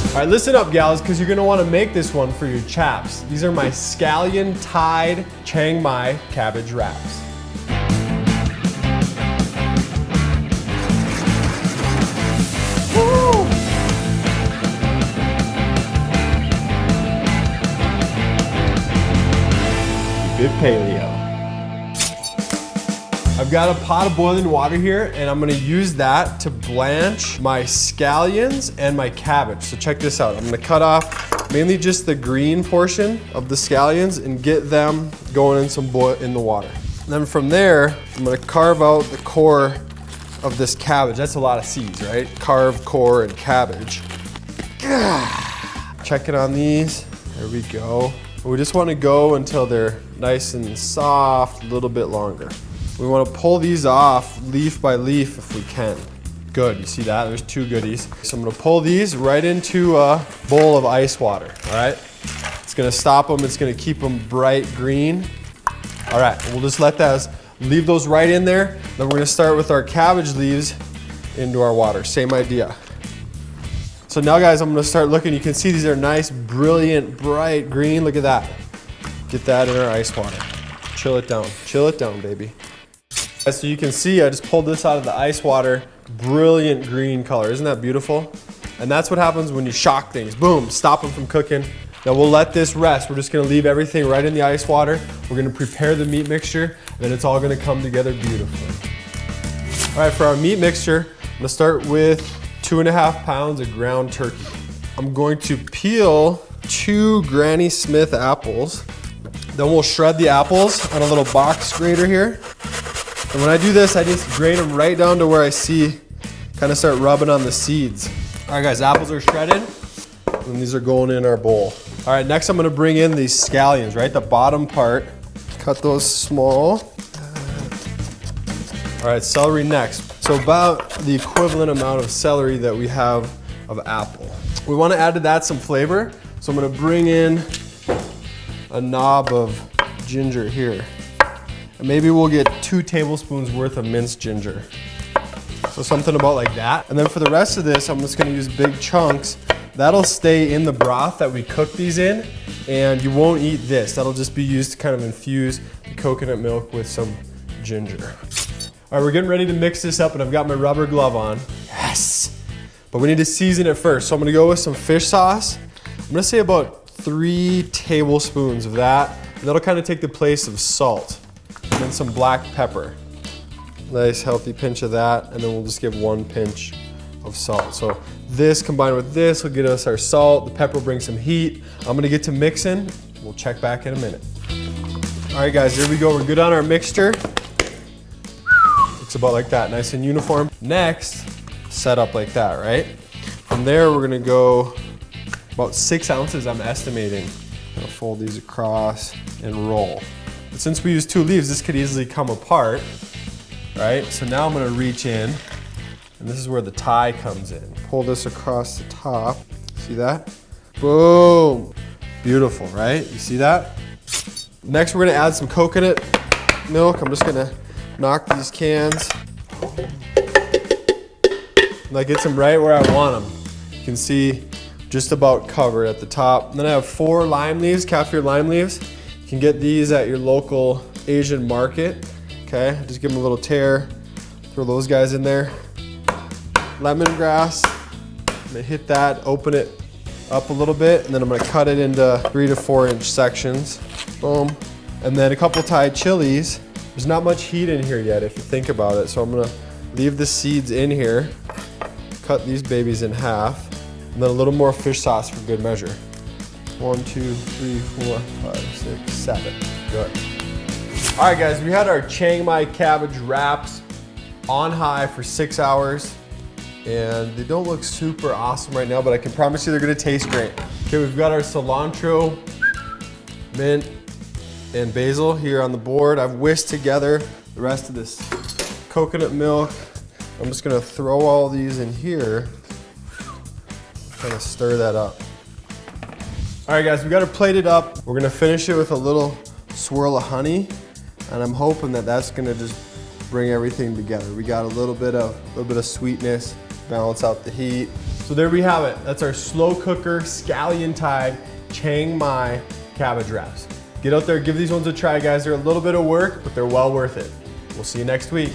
All right, listen up, gals, because you're gonna wanna make this one for your chaps. These are my scallion tied Chiang Mai cabbage wraps. Woo! Good paleo. I've got a pot of boiling water here, and I'm gonna use that to blanch my scallions and my cabbage. So check this out. I'm gonna cut off mainly just the green portion of the scallions and get them going in in the water. And then from there, I'm gonna carve out the core of this cabbage. That's a lot of seeds, right? Carve, core, and cabbage. Check it on these. There we go. We just wanna go until they're nice and soft, a little bit longer. We want to pull these off leaf by leaf if we can. Good, you see that? There's two goodies. So I'm going to pull these right into a bowl of ice water, all right? It's going to stop them, it's going to keep them bright green. All right, we'll just leave those right in there. Then we're going to start with our cabbage leaves into our water. Same idea. So now guys, I'm going to start looking. You can see these are nice, brilliant, bright green. Look at that. Get that in our ice water. Chill it down, baby. So you can see I just pulled this out of the ice water, brilliant green color. Isn't that beautiful? And that's what happens when you shock things. Boom, stop them from cooking. Now we'll let this rest. We're just gonna leave everything right in the ice water. We're gonna prepare the meat mixture, and then it's all gonna come together beautifully. All right, for our meat mixture, I'm gonna start with 2.5 pounds of ground turkey. I'm going to peel 2 Granny Smith apples. Then we'll shred the apples on a little box grater here. And when I do this, I just grate them right down to where I see, kind of start rubbing on the seeds. All right guys, apples are shredded, and these are going in our bowl. All right, next I'm gonna bring in these scallions, right? The bottom part, cut those small. All right, celery next. So about the equivalent amount of celery that we have of apple. We wanna add to that some flavor, so I'm gonna bring in a knob of ginger here. And maybe we'll get 2 tablespoons worth of minced ginger. So something about like that. And then for the rest of this, I'm just gonna use big chunks. That'll stay in the broth that we cook these in, and you won't eat this. That'll just be used to kind of infuse the coconut milk with some ginger. All right, we're getting ready to mix this up, and I've got my rubber glove on. Yes! But we need to season it first. So I'm gonna go with some fish sauce. I'm gonna say about 3 tablespoons of that. And that'll kind of take the place of salt. And then some black pepper. Nice healthy pinch of that, and then we'll just give 1 pinch of salt. So this combined with this will get us our salt. The pepper will bring some heat. I'm gonna get to mixing. We'll check back in a minute. All right guys, here we go. We're good on our mixture. Looks about like that, nice and uniform. Next, set up like that, right? From there, we're gonna go about 6 ounces, I'm estimating. I'm gonna fold these across and roll. But since we use 2 leaves, this could easily come apart, right? So now I'm gonna reach in, and this is where the tie comes in. Pull this across the top. See that? Boom. Beautiful, right? You see that? Next, we're gonna add some coconut milk. I'm just gonna knock these cans. And that gets them right where I want them. You can see just about covered at the top. And then I have 4 lime leaves, kaffir lime leaves. You can get these at your local Asian market. Okay, just give them a little tear. Throw those guys in there. Lemongrass. I'm gonna hit that, open it up a little bit, and then I'm gonna cut it into 3 to 4 inch sections. Boom. And then a couple Thai chilies. There's not much heat in here yet if you think about it, so I'm gonna leave the seeds in here, cut these babies in half, and then a little more fish sauce for good measure. 1, 2, 3, 4, 5, 6, 7. Good. All right, guys, we had our Chiang Mai cabbage wraps on high for 6 hours, and they don't look super awesome right now, but I can promise you they're gonna taste great. Okay, we've got our cilantro, mint, and basil here on the board. I've whisked together the rest of this coconut milk. I'm just gonna throw all these in here, kind of stir that up. All right, guys, we got it plated up. We're gonna finish it with a little swirl of honey, and I'm hoping that that's gonna just bring everything together. We got a little bit of sweetness, balance out the heat. So there we have it. That's our slow cooker, scallion Thai, Chiang Mai cabbage wraps. Get out there, give these ones a try, guys. They're a little bit of work, but they're well worth it. We'll see you next week.